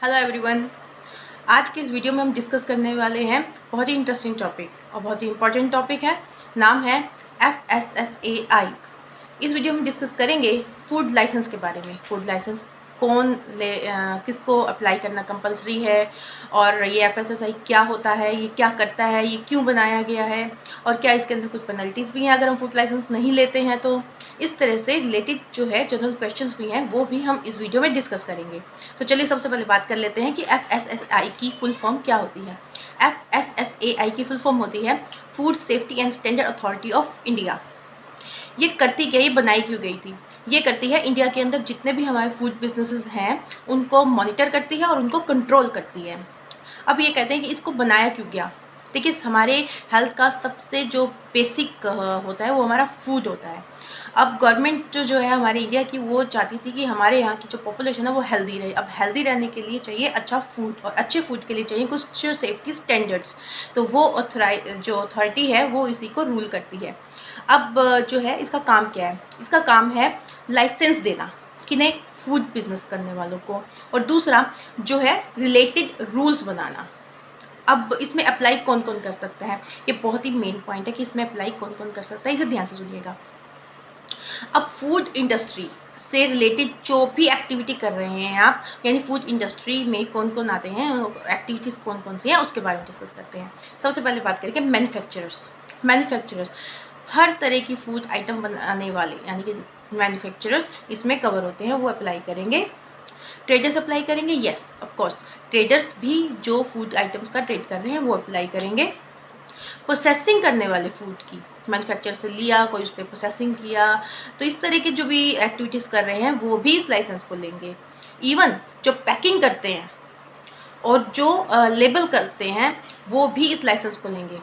Hello everyone. आज के इस वीडियो में हम डिस्कस करने वाले हैं बहुत ही इंटरेस्टिंग टॉपिक और बहुत ही इंपॉर्टेंट टॉपिक है। नाम है FSSAI। इस वीडियो में डिस्कस करेंगे फूड लाइसेंस के बारे में। फूड लाइसेंस किसको अप्लाई करना कंपलसरी है, और ये FSSAI क्या होता है, ये क्या करता है, ये क्यों बनाया गया है, और क्या इसके अंदर कुछ पेनल्टीज़ भी हैं अगर हम फूड लाइसेंस नहीं लेते हैं। तो इस तरह से रिलेटेड जो है जनरल क्वेश्चंस भी हैं वो भी हम इस वीडियो में डिस्कस करेंगे। तो चलिए सबसे पहले बात कर लेते हैं कि FSSAI की फुल फॉर्म क्या होती है। FSSAI की फुल फॉर्म होती है food safety and standard authority of India. ये करती क्या, ये बनाई क्यों गई थी? ये करती है इंडिया के अंदर जितने भी हमारे फूड बिजनेसेस हैं उनको मॉनिटर करती है और उनको कंट्रोल करती है। अब ये कहते हैं कि इसको बनाया क्यों गया। देखिए, हमारे हेल्थ का सबसे जो बेसिक होता है वो हमारा फूड होता है। अब गवर्नमेंट जो है हमारे इंडिया की, वो चाहती थी कि हमारे यहाँ की जो पॉपुलेशन है वो हेल्दी रहे। अब हेल्दी रहने के लिए चाहिए अच्छा फूड, और अच्छे फूड के लिए चाहिए कुछ सेफ्टी स्टैंडर्ड्स। तो वो जो अथॉरिटी है वो इसी को रूल करती है। अब जो है इसका काम क्या है? इसका काम है लाइसेंस देना, किन्हें? फूड बिजनेस करने वालों को। और दूसरा जो है रिलेटेड रूल्स बनाना। अब इसमें अप्लाई कौन कौन कर सकता है, ये बहुत ही मेन पॉइंट है कि इसमें अप्लाई कौन कौन कर सकता है, इसे ध्यान से सुनिएगा। अब फूड इंडस्ट्री से रिलेटेड जो भी एक्टिविटी कर रहे हैं आप, यानी फूड इंडस्ट्री में कौन कौन आते हैं, एक्टिविटीज़ कौन कौन सी हैं, उसके बारे में डिस्कस करते हैं। सबसे पहले बात करेंगे मैन्युफैक्चरर्स। हर तरह की फूड आइटम बनाने वाले यानी कि मैन्युफैक्चरर्स इसमें कवर होते हैं, वो अप्लाई करेंगे। ट्रेडर्स अप्लाई करेंगे, येस ऑफ कोर्स, ट्रेडर्स भी जो फूड आइटम्स का ट्रेड कर रहे हैं वो अप्लाई करेंगे। प्रोसेसिंग करने वाले फूड की, मैन्युफैक्चर से लिया, कोई उस पर प्रोसेसिंग किया, तो इस तरह की जो भी एक्टिविटीज़ कर रहे हैं वो भी इस लाइसेंस को लेंगे। इवन जो पैकिंग करते हैं और जो लेबल करते हैं वो भी इस लाइसेंस को लेंगे।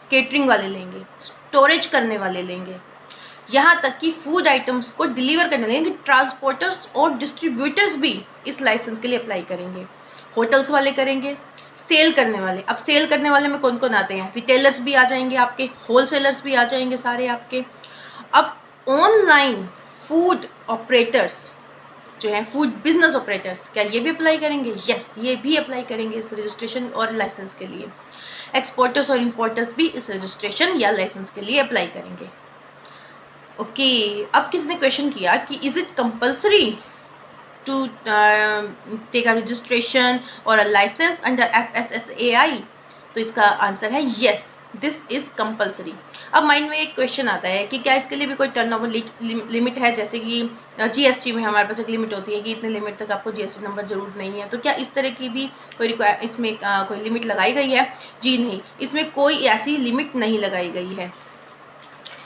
केटरिंग वाले लेंगे, स्टोरेज करने वाले लेंगे, यहाँ तक कि फूड आइटम्स को डिलीवर करने लेंगे। ट्रांसपोर्टर्स और डिस्ट्रीब्यूटर्स भी इस लाइसेंस के लिए अप्लाई करेंगे। होटल्स वाले करेंगे, सेल करने वाले। अब सेल करने वाले में कौन कौन आते हैं? रिटेलर्स भी आ जाएंगे आपके, होलसेलर्स भी आ जाएंगे सारे आपके। अब ऑनलाइन फूड ऑपरेटर्स जो हैं, फूड बिजनेस ऑपरेटर्स, क्या ये भी अप्लाई करेंगे? यस, ये भी अप्लाई करेंगे इस रजिस्ट्रेशन और लाइसेंस के लिए। एक्सपोर्टर्स और इम्पोर्टर्स भी इस रजिस्ट्रेशन या लाइसेंस के लिए अप्लाई करेंगे। ओके, अब किसने क्वेश्चन किया कि is it compulsory to take a registration और अ लाइसेंस अंडर FSSAI? तो इसका आंसर है यस, दिस इज़ कंपल्सरी। अब माइंड में एक क्वेश्चन आता है कि क्या इसके लिए भी कोई टर्नओवर लिमिट है? जैसे कि GST में हमारे पास एक लिमिट होती है कि इतने लिमिट तक आपको GST नंबर ज़रूर नहीं है, तो क्या इस तरह की भी कोई इसमें कोई लिमिट लगाई गई है? जी नहीं, इसमें कोई ऐसी लिमिट नहीं लगाई गई है।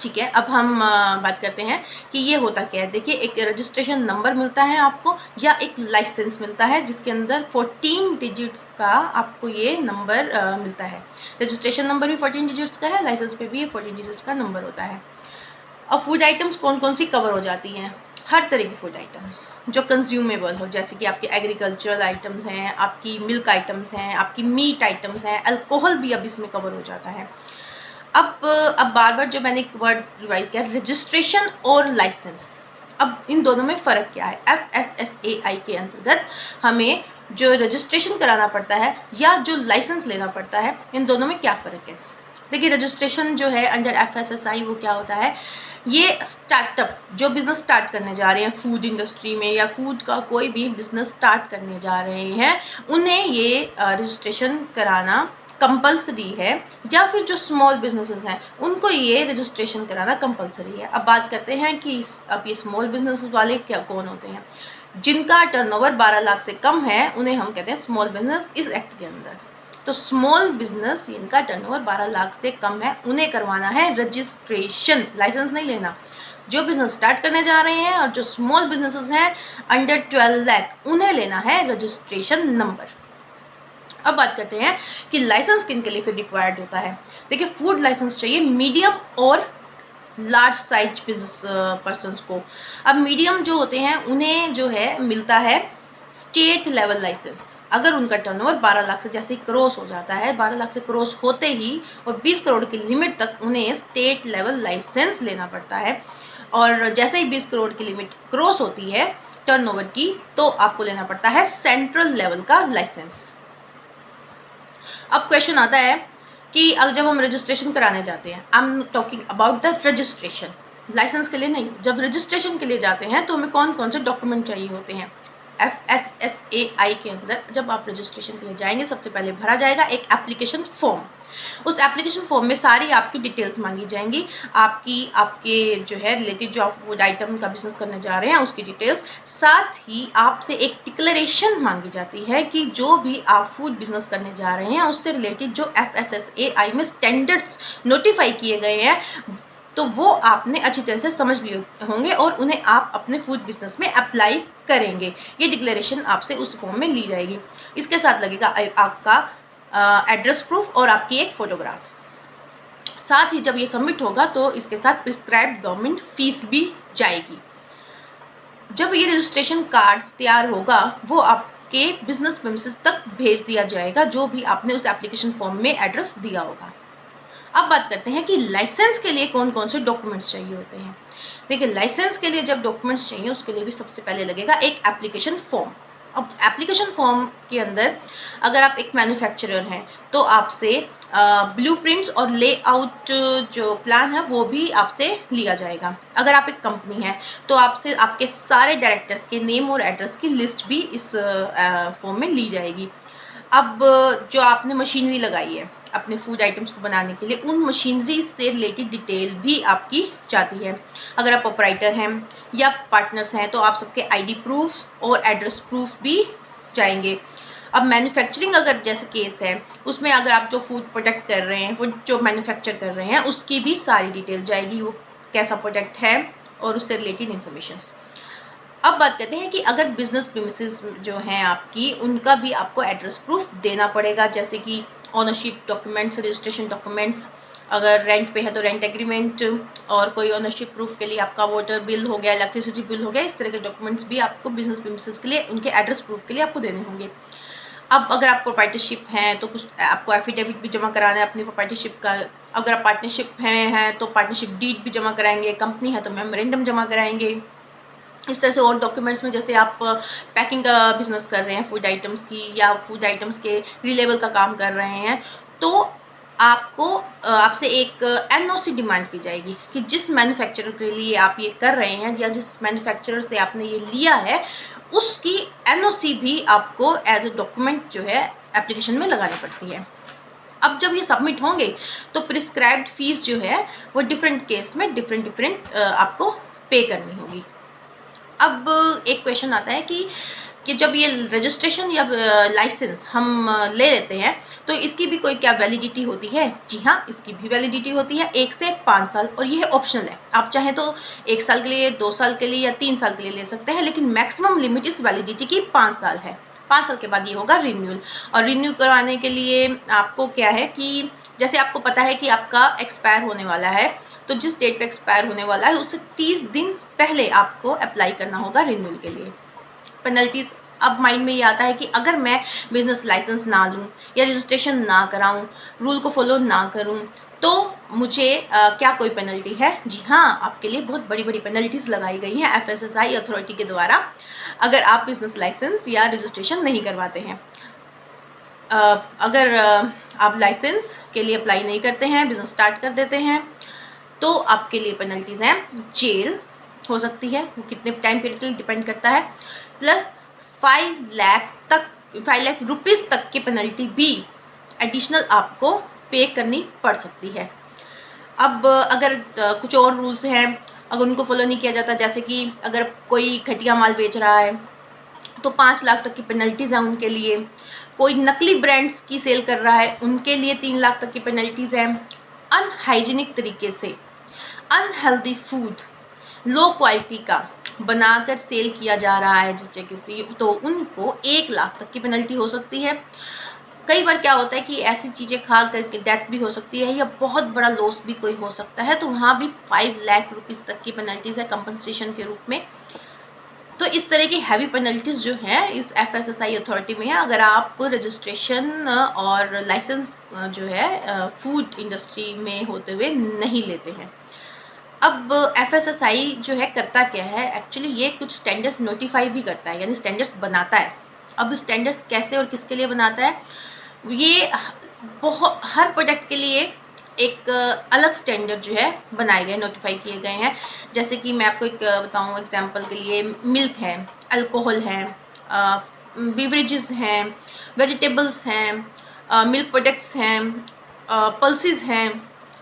ठीक है, अब हम बात करते हैं कि ये होता क्या है। देखिए, एक रजिस्ट्रेशन नंबर मिलता है आपको, या एक लाइसेंस मिलता है जिसके अंदर 14 डिजिट्स का आपको ये नंबर मिलता है। रजिस्ट्रेशन नंबर भी 14 डिजिट्स का है, लाइसेंस पे भी ये 14 डिजिट्स का नंबर होता है। अब फूड आइटम्स कौन कौन सी कवर हो जाती हैं? हर तरह की फूड आइटम्स जो कंज्यूमेबल हो, जैसे कि आपके एग्रीकल्चरल आइटम्स हैं, आपकी मिल्क आइटम्स हैं, आपकी मीट आइटम्स हैं, अल्कोहल भी अब इसमें कवर हो जाता है। अब बार बार जो मैंने एक वर्ड रिवाइज किया, रजिस्ट्रेशन और लाइसेंस, अब इन दोनों में फ़र्क क्या है? FSSAI के अंतर्गत हमें जो रजिस्ट्रेशन कराना पड़ता है या जो लाइसेंस लेना पड़ता है, इन दोनों में क्या फ़र्क है? देखिए, रजिस्ट्रेशन जो है अंडर FSSAI वो क्या होता है? ये स्टार्टअप जो बिज़नेस स्टार्ट करने जा रहे हैं फूड इंडस्ट्री में, या फूड का कोई भी बिज़नेस स्टार्ट करने जा रहे हैं, उन्हें ये रजिस्ट्रेशन कराना कंपलसरी है। या फिर जो स्मॉल बिजनेसेस हैं उनको ये रजिस्ट्रेशन कराना कंपलसरी है। अब बात करते हैं कि अब ये स्मॉल बिजनेस वाले क्या कौन होते हैं? जिनका टर्नओवर 12 लाख से कम है उन्हें हम कहते हैं स्मॉल बिजनेस इस एक्ट के अंदर। तो स्मॉल बिजनेस जिनका टर्नओवर 12 लाख से कम है उन्हें करवाना है रजिस्ट्रेशन, लाइसेंस नहीं लेना। जो बिजनेस स्टार्ट करने जा रहे हैं और जो स्मॉल बिजनेसेस हैं अंडर 12 लाख, उन्हें लेना है रजिस्ट्रेशन नंबर। अब बात करते हैं कि लाइसेंस किन के लिए फिर रिक्वायर्ड होता है। देखिए, फूड लाइसेंस चाहिए मीडियम और लार्ज साइज बिजनेस पर्सनस को। अब मीडियम जो होते हैं उन्हें जो है मिलता है स्टेट लेवल लाइसेंस। अगर उनका टर्नओवर 12 लाख से जैसे ही क्रॉस हो जाता है, 12 लाख से क्रॉस होते ही और 20 करोड़ की लिमिट तक उन्हें स्टेट लेवल लाइसेंस लेना पड़ता है। और जैसे ही 20 करोड़ की लिमिट क्रॉस होती है टर्नओवर की, तो आपको लेना पड़ता है सेंट्रल लेवल का लाइसेंस। अब क्वेश्चन आता है कि अगर जब हम रजिस्ट्रेशन कराने जाते हैं, I am talking about the registration, license के लिए नहीं, जब रजिस्ट्रेशन के लिए जाते हैं तो हमें कौन कौन से डॉक्यूमेंट चाहिए होते हैं। FSSAI के अंदर जब आप रजिस्ट्रेशन के लिए जाएंगे, सबसे पहले भरा जाएगा एक एप्लीकेशन फॉर्म। उस एप्लीकेशन फॉर्म में सारी आपकी डिटेल्स मांगी जाएंगी, आपके जो है रिलेटेड जो आप फूड आइटम का बिजनेस करने जा रहे हैं उसकी डिटेल्स, साथ ही आपसे एक डिक्लेरेशन मांगी जाती है कि जो भी आप फूड बिजनेस करने जा रहे हैं उससे रिलेटेड जो FSSAI में स्टैंडर्ड्स नोटिफाई किए गए हैं, तो वो आपने अच्छी तरह से समझ लिए होंगे और उन्हें आप अपने फूड बिजनेस में अप्लाई करेंगे। ये डिक्लेरेशन आपसे उस फॉर्म में ली जाएगी। इसके साथ लगेगा आपका एड्रेस प्रूफ और आपकी एक फ़ोटोग्राफ। साथ ही जब ये सबमिट होगा तो इसके साथ प्रिस्क्राइब्ड गवर्नमेंट फीस भी जाएगी। जब ये रजिस्ट्रेशन कार्ड तैयार होगा वो आपके बिजनेस प्रीमिसेस तक भेज दिया जाएगा, जो भी आपने उस एप्लीकेशन फॉर्म में एड्रेस दिया होगा। अब बात करते हैं कि लाइसेंस के लिए कौन कौन से डॉक्यूमेंट्स चाहिए होते हैं। देखिए, लाइसेंस के लिए जब डॉक्यूमेंट्स चाहिए उसके लिए भी सबसे पहले लगेगा एक एप्लीकेशन फॉर्म। अब एप्लीकेशन फॉर्म के अंदर अगर आप एक मैन्युफैक्चरर हैं तो आपसे ब्लूप्रिंट्स और लेआउट जो प्लान है वो भी आपसे लिया जाएगा। अगर आप एक कंपनी है तो आपसे आपके सारे डायरेक्टर्स के नेम और एड्रेस की लिस्ट भी इस फॉर्म में ली जाएगी। अब जो आपने मशीनरी लगाई है अपने फूड आइटम्स को बनाने के लिए, उन मशीनरी से रिलेटेड डिटेल भी आपकी जाती है। अगर आप प्रोप्राइटर हैं या पार्टनर्स हैं तो आप सबके आईडी प्रूफ्स और एड्रेस प्रूफ भी जाएंगे। अब मैन्युफैक्चरिंग अगर जैसे केस है, उसमें अगर आप जो फूड प्रोडक्ट कर रहे हैं, फूड जो मैन्युफैक्चर कर रहे हैं, उसकी भी सारी डिटेल जाएगी, वो कैसा प्रोडक्ट है और उससे रिलेटेड इन्फॉर्मेशंस। अब बात करते हैं कि अगर बिजनेस प्रीमिसेस जो हैं आपकी, उनका भी आपको एड्रेस प्रूफ देना पड़ेगा, जैसे कि ओनरशिप डॉक्यूमेंट्स, रजिस्ट्रेशन डॉक्यूमेंट्स, अगर रेंट पे है तो रेंट एग्रीमेंट, और कोई ओनरशिप प्रूफ के लिए आपका वाटर बिल हो गया, इलेक्ट्रिसिटी बिल हो गया, इस तरह के डॉक्यूमेंट्स भी आपको बिजनेस प्रीमिसेस के लिए उनके एड्रेस प्रूफ के लिए आपको देने होंगे। अब अगर आप प्रोप्राइटरशिप हैं तो कुछ आपको एफिडेविट भी जमा कराना है अपनी प्रोप्राइटरशिप का। अगर आप पार्टनरशिप हैं तो पार्टनरशिप डीड भी जमा कराएंगे। कंपनी है तो मेमोरेंडम जमा कराएंगे। इस तरह से और डॉक्यूमेंट्स में, जैसे आप पैकिंग का बिजनेस कर रहे हैं फूड आइटम्स की, या फूड आइटम्स के रिलेबल का काम कर रहे हैं, तो आपको आपसे एक एनओसी डिमांड की जाएगी कि जिस मैन्युफैक्चरर के लिए आप ये कर रहे हैं या जिस मैन्युफैक्चरर से आपने ये लिया है, उसकी एनओसी भी आपको एज ए डॉक्यूमेंट जो है एप्लीकेशन में लगानी पड़ती है। अब जब ये सबमिट होंगे तो प्रिस्क्राइब्ड फीस जो है वो डिफरेंट केस में डिफरेंट आपको पे करनी होगी। अब एक क्वेश्चन आता है कि जब ये रजिस्ट्रेशन या लाइसेंस हम ले लेते हैं तो इसकी भी कोई क्या वैलिडिटी होती है। जी हाँ, इसकी भी वैलिडिटी होती है 1 से 5 साल, और ये ऑप्शनल है। आप चाहें तो 1 साल के लिए, 2 साल के लिए या 3 साल के लिए ले सकते हैं, लेकिन मैक्सिमम लिमिट इस वैलिडिटी की 5 साल है। 5 साल के बाद ये होगा रिन्यूअल। और रिन्यू करवाने के लिए आपको क्या है कि जैसे आपको पता है कि आपका एक्सपायर होने वाला है, तो जिस डेट पे एक्सपायर होने वाला है उससे 30 दिन पहले आपको अप्लाई करना होगा रिन्यूअल के लिए। पेनल्टीज़, अब माइंड में ये आता है कि अगर मैं बिज़नेस लाइसेंस ना लूँ या रजिस्ट्रेशन ना कराऊँ, रूल को फॉलो ना करूँ, तो मुझे क्या कोई पेनल्टी है। जी हाँ, आपके लिए बहुत बड़ी बड़ी पेनल्टीज़ लगाई गई हैं FSSAI अथॉरिटी के द्वारा अगर आप बिज़नेस लाइसेंस या रजिस्ट्रेशन नहीं करवाते हैं। अगर आप लाइसेंस के लिए अप्लाई नहीं करते हैं, बिज़नेस स्टार्ट कर देते हैं, तो आपके लिए पेनल्टीज़ हैं, जेल हो सकती है, वो कितने टाइम पीरियड डिपेंड करता है, प्लस 5 लाख रुपीज़ तक की पेनल्टी भी एडिशनल आपको पे करनी पड़ सकती है। अब अगर कुछ और रूल्स हैं, अगर उनको फॉलो नहीं किया जाता, जैसे कि अगर कोई घटिया माल बेच रहा है तो 5 लाख तक की पेनल्टीज़ हैं उनके लिए। कोई नकली ब्रांड्स की सेल कर रहा है, उनके लिए 3 लाख तक की पेनल्टीज़ हैं। अनहाइजीनिक तरीके से अनहेल्दी फूड, लो क्वालिटी का बनाकर सेल किया जा रहा है जिस जगह से, तो उनको 1 लाख तक की पेनल्टी हो सकती है। कई बार क्या होता है कि ऐसी चीज़ें खा करके डेथ भी हो सकती है या बहुत बड़ा लॉस भी कोई हो सकता है, तो वहाँ भी 5 लाख रुपीज़ तक की पेनल्टीज़ है कंपनसेशन के रूप में। तो इस तरह की हैवी पेनल्टीज़ जो हैं इस FSSAI अथॉरिटी में है अगर आप रजिस्ट्रेशन और लाइसेंस जो है फूड इंडस्ट्री में होते हुए नहीं लेते हैं। अब FSSAI जो है करता क्या है, एक्चुअली ये कुछ स्टैंडर्ड्स नोटिफाई भी करता है, यानी स्टैंडर्ड्स बनाता है। अब स्टैंडर्ड्स कैसे और किसके लिए बनाता है, ये बहुत हर प्रोडक्ट के लिए एक अलग स्टैंडर्ड जो है बनाए गए, नोटिफाई किए गए हैं। जैसे कि मैं आपको एक बताऊँ एग्जांपल के लिए, मिल्क है, अल्कोहल है, बेवरेजेस हैं, वेजिटेबल्स हैं, मिल्क प्रोडक्ट्स हैं, पल्सेस हैं।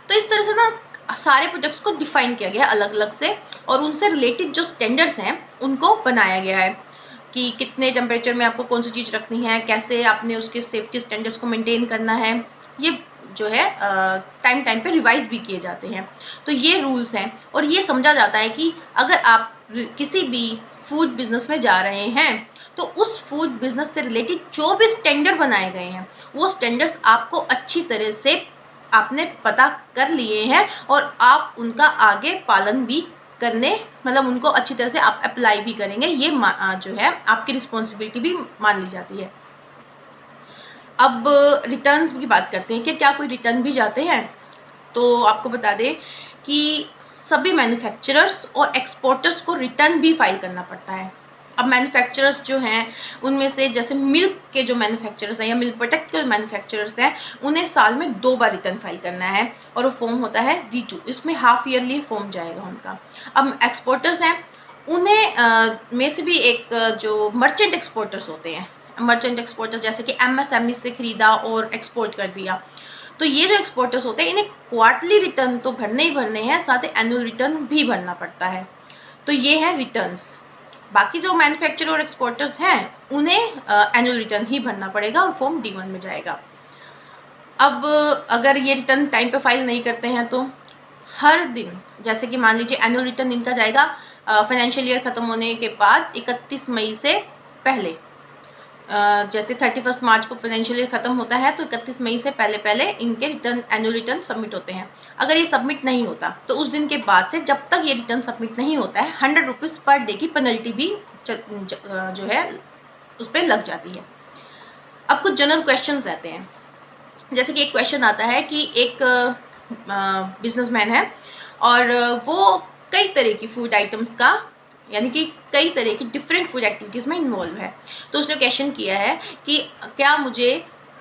तो इस तरह से ना सारे प्रोडक्ट्स को डिफाइन किया गया अलग अलग से, और उनसे रिलेटेड जो स्टैंडर्ड्स हैं उनको बनाया गया है कि कितने टेम्परेचर में आपको कौन सी चीज़ रखनी है, कैसे आपने उसके सेफ्टी स्टैंडर्ड्स को मेंटेन करना है। ये जो है टाइम टाइम पे रिवाइज भी किए जाते हैं। तो ये रूल्स हैं, और ये समझा जाता है कि अगर आप किसी भी फूड बिजनेस में जा रहे हैं तो उस फूड बिजनेस से रिलेटेड जो भी स्टैंडर्ड बनाए गए हैं वो स्टैंडर्ड्स आपको अच्छी तरह से आपने पता कर लिए हैं, और आप उनका आगे पालन भी करने, मतलब उनको अच्छी तरह से आप अप्लाई भी करेंगे, ये जो है आपकी रिस्पॉन्सिबिलिटी भी मान ली जाती है। अब रिटर्न्स की बात करते हैं कि क्या कोई रिटर्न भी जाते हैं। तो आपको बता दें कि सभी मैन्युफैक्चरर्स और एक्सपोर्टर्स को रिटर्न भी फाइल करना पड़ता है। अब मैन्युफैक्चरर्स जो हैं उनमें से जैसे मिल्क के जो मैन्युफैक्चरर्स हैं या मिल्क प्रोडक्ट के मैन्युफैक्चरर्स हैं, उन्हें साल में 2 बार रिटर्न फाइल करना है, और वो फॉर्म होता है D2, इसमें हाफ ईयरली फॉर्म जाएगा उनका। अब एक्सपोर्टर्स हैं, उन्हें में से भी एक जो मर्चेंट एक्सपोर्टर्स होते हैं, मर्चेंट एक्सपोर्टर जैसे कि MSME से ख़रीदा और एक्सपोर्ट कर दिया, तो ये जो एक्सपोर्टर्स होते हैं इन्हें क्वार्टरली रिटर्न तो भरने ही भरने हैं, साथ ही एनुअल रिटर्न भी भरना पड़ता है। तो ये है रिटर्न्स। बाकी जो मैन्युफैक्चरर और एक्सपोर्टर्स हैं उन्हें एनुअल रिटर्न ही भरना पड़ेगा और फॉर्म D1 में जाएगा। अब अगर ये रिटर्न टाइम पे फाइल नहीं करते हैं तो हर दिन, जैसे कि मान लीजिए एनुअल रिटर्न इनका जाएगा फाइनेंशियल ईयर ख़त्म होने के बाद 31 मई से पहले, जैसे 31 मार्च को फाइनेंशियल ईयर ख़त्म होता है तो 31 मई से पहले पहले इनके रिटर्न, एनुअल रिटर्न सबमिट होते हैं। अगर ये सबमिट नहीं होता तो उस दिन के बाद से जब तक ये रिटर्न सबमिट नहीं होता है 100 रुपीज़ पर डे की पेनल्टी भी जो है उस पर लग जाती है। अब कुछ जनरल क्वेश्चंस रहते हैं, जैसे कि एक क्वेश्चन आता है कि एक बिजनेसमैन है और वो कई तरह की फूड आइटम्स का, यानी कि कई तरह की डिफरेंट फूड एक्टिविटीज़ में इन्वॉल्व है। तो उसने क्वेश्चन किया है कि क्या मुझे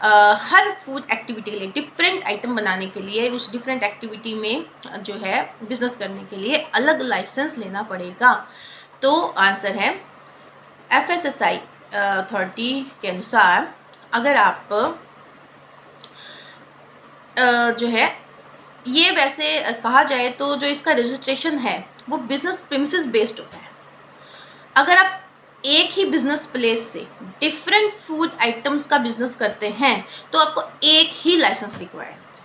हर फूड एक्टिविटी के लिए डिफरेंट आइटम बनाने के लिए, उस डिफरेंट एक्टिविटी में जो है बिज़नेस करने के लिए अलग लाइसेंस लेना पड़ेगा। तो आंसर है FSSAI अथॉरिटी के अनुसार अगर आप जो है ये वैसे कहा जाए तो जो इसका रजिस्ट्रेशन है वो बिज़नेस प्रीमिसेस बेस्ड होता है। अगर आप एक ही बिज़नेस प्लेस से डिफरेंट फूड आइटम्स का बिज़नेस करते हैं तो आपको एक ही लाइसेंस रिक्वायर्ड होता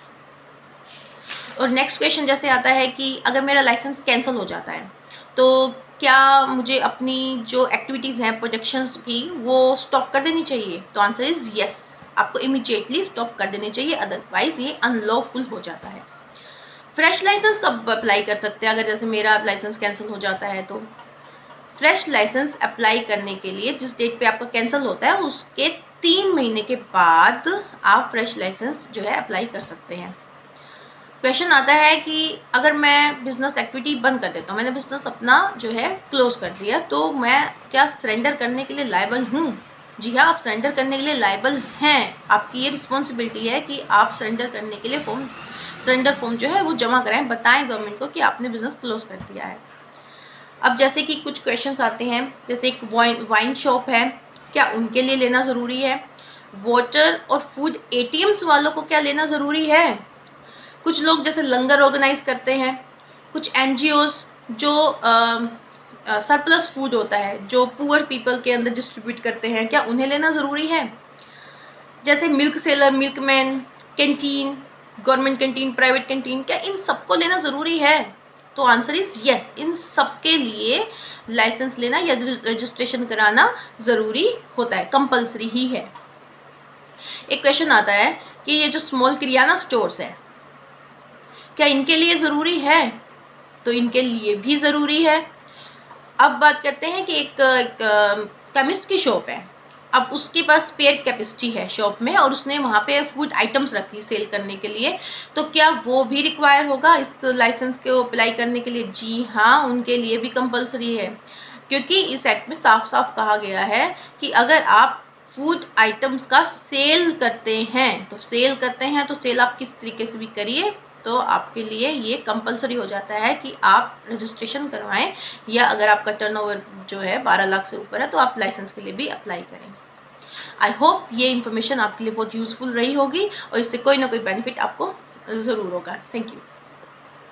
है। और नेक्स्ट क्वेश्चन जैसे आता है कि अगर मेरा लाइसेंस कैंसिल हो जाता है तो क्या मुझे अपनी जो एक्टिविटीज़ हैं प्रोडक्शंस की वो स्टॉप कर देनी चाहिए? तो आंसर इज़ येस, आपको इमीडिएटली स्टॉप कर देनी चाहिए, अदरवाइज़ ये अनलॉफुल हो जाता है। फ्रेश लाइसेंस कब अप्लाई कर सकते हैं? अगर जैसे मेरा लाइसेंस कैंसिल हो जाता है तो फ्रेश लाइसेंस अप्लाई करने के लिए जिस डेट पे आपका कैंसिल होता है उसके 3 महीने के बाद आप फ्रेश लाइसेंस जो है अप्लाई कर सकते हैं। क्वेश्चन आता है कि अगर मैं बिज़नेस एक्टिविटी बंद कर देता हूँ, मैंने बिज़नेस अपना जो है क्लोज़ कर दिया, तो मैं क्या सरेंडर करने के लिए लायबल हूँ? जी हाँ, आप सरेंडर करने के लिए लायबल हैं। आपकी ये रिस्पॉन्सिबिलिटी है कि आप सरेंडर करने के लिए सरेंडर फॉर्म जो है वो जमा कराएं, बताएं गवर्नमेंट को कि आपने बिज़नेस क्लोज़ कर दिया है। अब जैसे कि कुछ क्वेश्चंस आते हैं, जैसे एक वाइन शॉप है, क्या उनके लिए लेना ज़रूरी है? वाटर और फूड ATMs वालों को क्या लेना ज़रूरी है? कुछ लोग जैसे लंगर ऑर्गेनाइज करते हैं, कुछ NGOs जो सरप्लस फूड होता है जो पुअर पीपल के अंदर डिस्ट्रीब्यूट करते हैं, क्या उन्हें लेना ज़रूरी है? जैसे milk seller, milkman, canteen, government canteen, private canteen, क्या इन सबको लेना ज़रूरी है? तो आंसर इज़ येस, इन सब के लिए लाइसेंस लेना या रजिस्ट्रेशन कराना ज़रूरी होता है, कंपलसरी ही है। एक क्वेश्चन आता है कि ये जो स्मॉल किराना स्टोर्स हैं क्या इनके लिए ज़रूरी है? तो इनके लिए भी ज़रूरी है। अब बात करते हैं कि एक केमिस्ट की शॉप है अब उसके पास स्पेयर कैपेसिटी है शॉप में और उसने वहाँ पे फूड आइटम्स रखी सेल करने के लिए, तो क्या वो भी रिक्वायर होगा इस लाइसेंस को अप्लाई करने के लिए? जी हाँ, उनके लिए भी कंपलसरी है, क्योंकि इस एक्ट में साफ साफ कहा गया है कि अगर आप फूड आइटम्स का सेल करते हैं तो सेल आप किस तरीके से भी करिए, तो आपके लिए ये कंपलसरी हो जाता है कि आप रजिस्ट्रेशन करवाएं, या अगर आपका टर्नओवर जो है 12 लाख से ऊपर है तो आप लाइसेंस के लिए भी अप्लाई करें। आई होप ये इन्फॉर्मेशन आपके लिए बहुत यूज़फुल रही होगी और इससे कोई ना कोई बेनिफिट आपको ज़रूर होगा। Thank you.